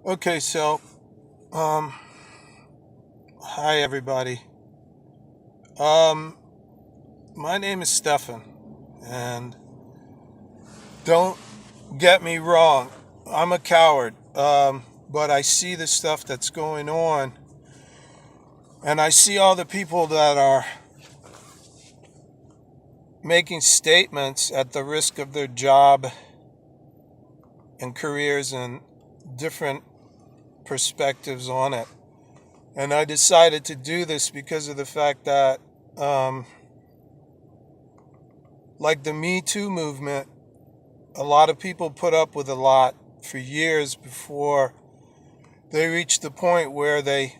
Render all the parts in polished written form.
Okay, so um hi everybody. Um my name is Stefan, and don't get me wrong, I'm a coward. But I see the stuff that's going on, and I see all the people that are making statements at the risk of their job and careers and different perspectives on it. And I decided to do this because of the fact that um like the Me Too movement, a lot of people put up with a lot for years before they reach the point where they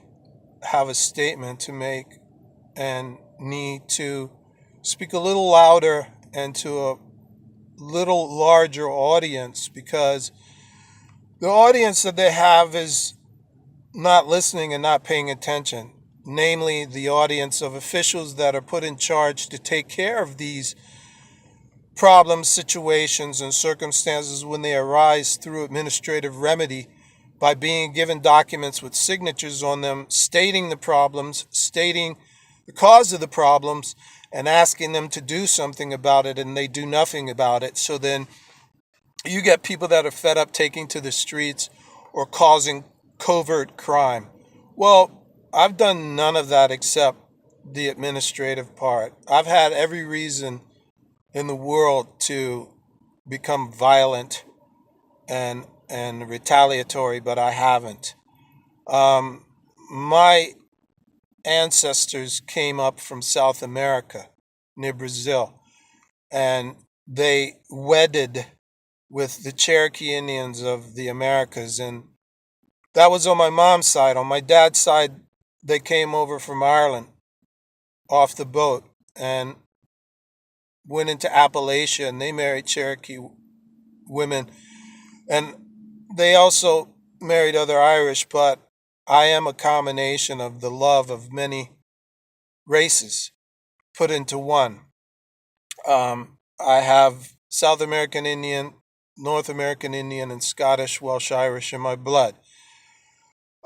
have a statement to make and need to speak a little louder and to a little larger audience, because the audience that they have is not listening and not paying attention, namely the audience of officials that are put in charge to take care of these problems, situations, and circumstances when they arise through administrative remedy by being given documents with signatures on them stating the problems, stating the cause of the problems, and asking them to do something about it, and they do nothing about it. So then you get people that are fed up taking to the streets or causing covert crime. Well, I've done none of that except the administrative part. I've had every reason in the world to become violent and retaliatory, but I haven't. Um, my ancestors came up from South America near Brazil, and they wedded with the Cherokee Indians of the Americas, and that was on my mom's side. On my dad's side, they came over from Ireland off the boat and went into Appalachia, and they married Cherokee women, and they also married other Irish, but I am a combination of the love of many races put into one. I have South American Indian, North American Indian, and Scottish, Welsh, Irish in my blood.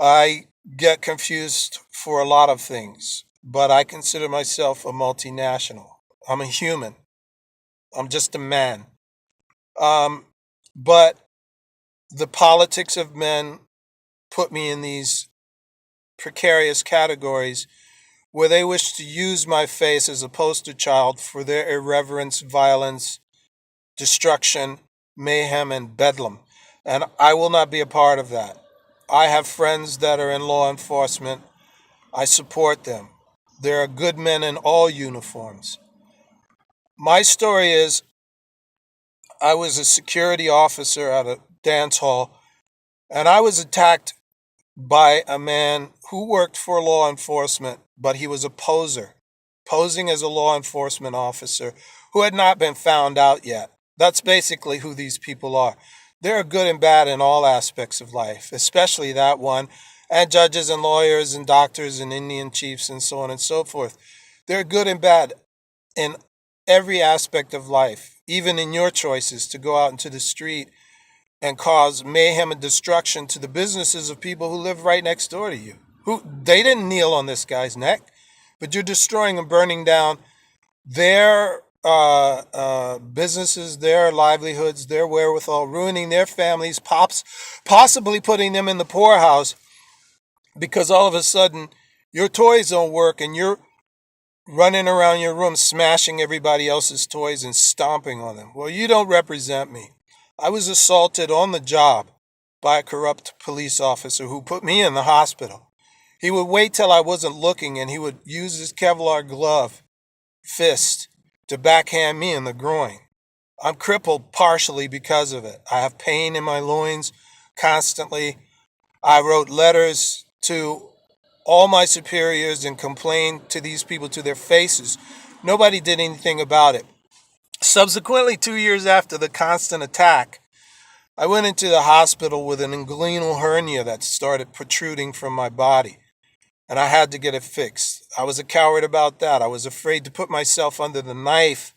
I get confused for a lot of things, but I consider myself a multinational. I'm a human. I'm just a man. Um, but the politics of men put me in these precarious categories where they wish to use my face as a poster child for their irreverence, violence, destruction, mayhem, and bedlam. And I will not be a part of that. I have friends that are in law enforcement. I support them. There are good men in all uniforms. My story is I was a security officer at a dance hall, and I was attacked by a man who worked for law enforcement, but he was a poser, posing as a law enforcement officer who had not been found out yet. That's basically who these people are. They're good and bad in all aspects of life, especially that one, and judges and lawyers and doctors and Indian chiefs and so on and so forth. They're good and bad in every aspect of life, even in your choices to go out into the street and cause mayhem and destruction to the businesses of people who live right next door to you. Who they didn't kneel on this guy's neck, but you're destroying and burning down their businesses, their livelihoods, their wherewithal, ruining their families, possibly putting them in the poorhouse because all of a sudden your toys don't work and you're running around your room smashing everybody else's toys and stomping on them. Well, you don't represent me. I was assaulted on the job by a corrupt police officer who put me in the hospital. He would wait till I wasn't looking and he would use his Kevlar glove fist to backhand me in the groin. I'm crippled partially because of it. I have pain in my loins constantly. I wrote letters to all my superiors and complained to these people to their faces. Nobody did anything about it. Subsequently, 2 years after the constant attack, I went into the hospital with an inguinal hernia that started protruding from my body, and I had to get it fixed. I was a coward about that. I was afraid to put myself under the knife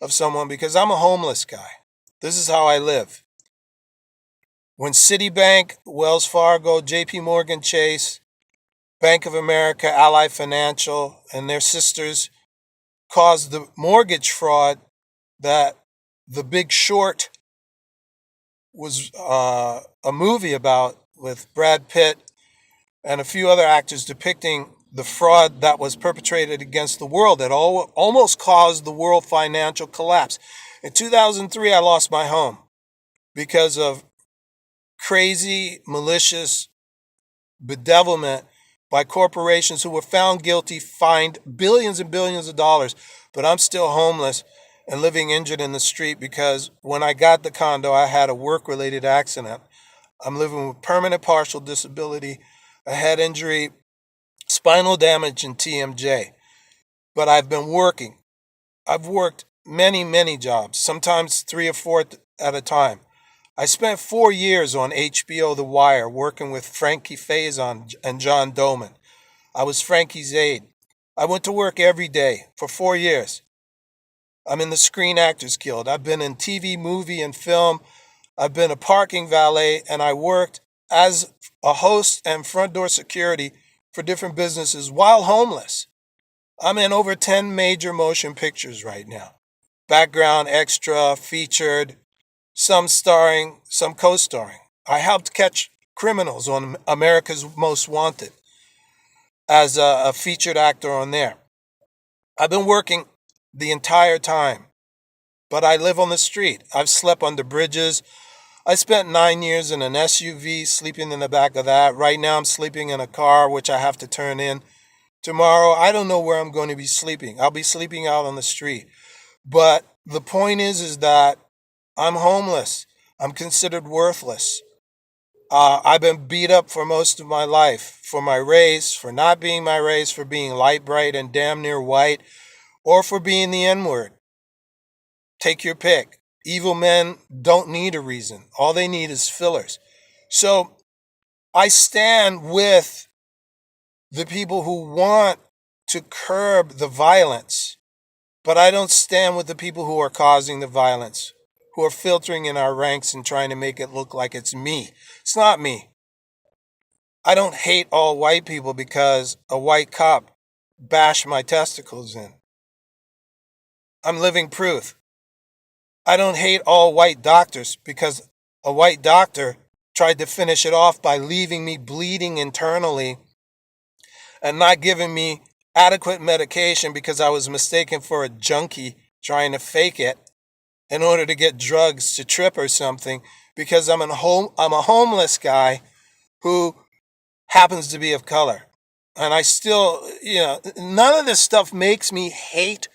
of someone because I'm a homeless guy. This is how I live. When Citibank, Wells Fargo, JP Morgan Chase, Bank of America, Ally Financial, and their sisters caused the mortgage fraud that The Big Short was a movie about, with Brad Pitt and a few other actors depicting the fraud that was perpetrated against the world that almost caused the world financial collapse. In 2003, I lost my home because of crazy, malicious bedevilment by corporations who were found guilty, fined billions and billions of dollars. But I'm still homeless and living injured in the street because when I got the condo, I had a work-related accident. I'm living with permanent partial disability, a head injury, spinal damage, and TMJ. But I've been working. I've worked many, many jobs, sometimes 3 or 4 at a time. I spent 4 years on HBO The Wire working with Frankie Faison and John Doman. I was Frankie's aide. I went to work every day for 4 years. I'm in the Screen Actors Guild. I've been in TV, movie, and film. I've been a parking valet, and I worked as a host and front door security for different businesses while homeless. I'm in over 10 major motion pictures right now. Background, extra, featured, some starring, some co-starring. I helped catch criminals on America's Most Wanted as a featured actor on there. I've been working the entire time, but I live on the street. I've slept under bridges. I spent 9 years in an SUV, sleeping in the back of that. Right now, I'm sleeping in a car, which I have to turn in. Tomorrow, I don't know where I'm going to be sleeping. I'll be sleeping out on the street. But the point is that I'm homeless. I'm considered worthless. I've been beat up for most of my life, for my race, for not being my race, for being light bright and damn near white, or for being the N-word. Take your pick. Evil men don't need a reason. All they need is fillers. So I stand with the people who want to curb the violence, but I don't stand with the people who are causing the violence, who are filtering in our ranks and trying to make it look like it's me. It's not me. I don't hate all white people because a white cop bashed my testicles in. I'm living proof. I don't hate all white doctors because a white doctor tried to finish it off by leaving me bleeding internally and not giving me adequate medication because I was mistaken for a junkie trying to fake it in order to get drugs to trip or something, because I'm a homeless guy who happens to be of color. And I still, none of this stuff makes me hate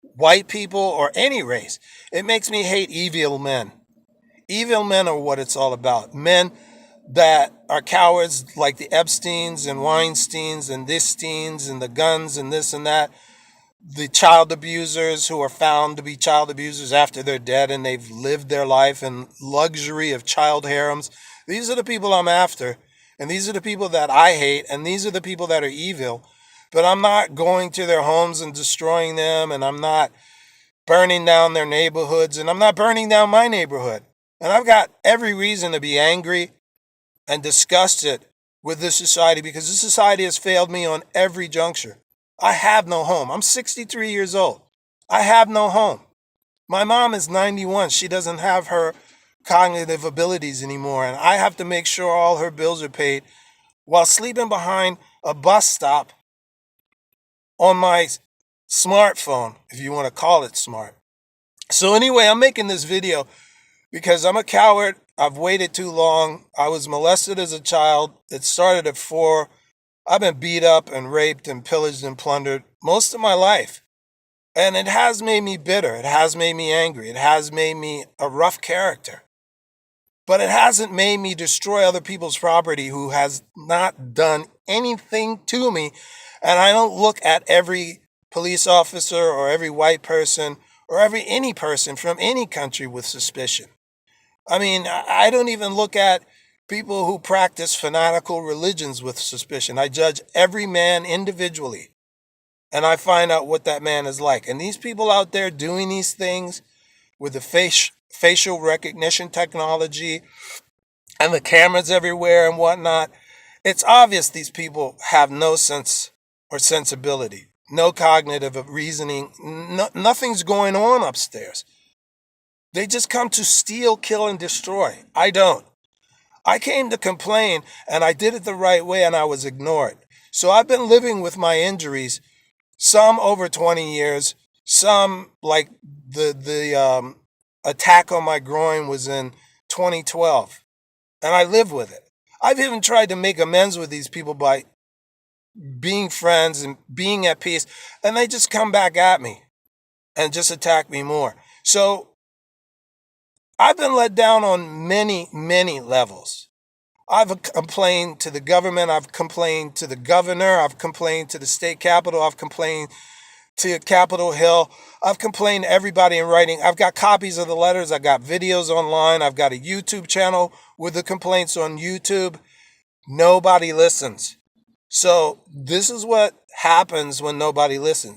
white people or any race. It makes me hate evil men. Evil men are what it's all about. Men that are cowards like the Epsteins and Weinsteins and Thisteins and the guns and this and that. The child abusers who are found to be child abusers after they're dead and they've lived their life in luxury of child harems. These are the people I'm after. And these are the people that I hate. And these are the people that are evil. But I'm not going to their homes and destroying them. And I'm not burning down their neighborhoods. And I'm not burning down my neighborhood. And I've got every reason to be angry and disgusted with this society because this society has failed me on every juncture. I have no home. I'm 63 years old. I have no home. My mom is 91. She doesn't have her cognitive abilities anymore, and I have to make sure all her bills are paid while sleeping behind a bus stop on my smartphone, if you want to call it smart. So anyway, I'm making this video because I'm a coward. I've waited too long. I was molested as a child. It started at 4. I've been beat up and raped and pillaged and plundered most of my life. And it has made me bitter. It has made me angry. It has made me a rough character. But it hasn't made me destroy other people's property who has not done anything to me. And I don't look at every police officer or every white person or any person from any country with suspicion. I mean, I don't even look at people who practice fanatical religions with suspicion. I judge every man individually, and I find out what that man is like. And these people out there doing these things with the facial recognition technology and the cameras everywhere and whatnot, it's obvious these people have no sense or sensibility, no cognitive reasoning. Nothing's going on upstairs. They just come to steal, kill, and destroy. I don't. I came to complain, and I did it the right way, and I was ignored. So I've been living with my injuries, some over 20 years, some like the attack on my groin was in 2012, and I live with it. I've even tried to make amends with these people by being friends and being at peace, and they just come back at me and just attack me more. So I've been let down on many, many levels. I've complained to the government, I've complained to the governor, I've complained to the state capitol, I've complained to Capitol Hill, I've complained to everybody in writing. I've got copies of the letters, I've got videos online, I've got a YouTube channel with the complaints on YouTube. Nobody listens. So this is what happens when nobody listens.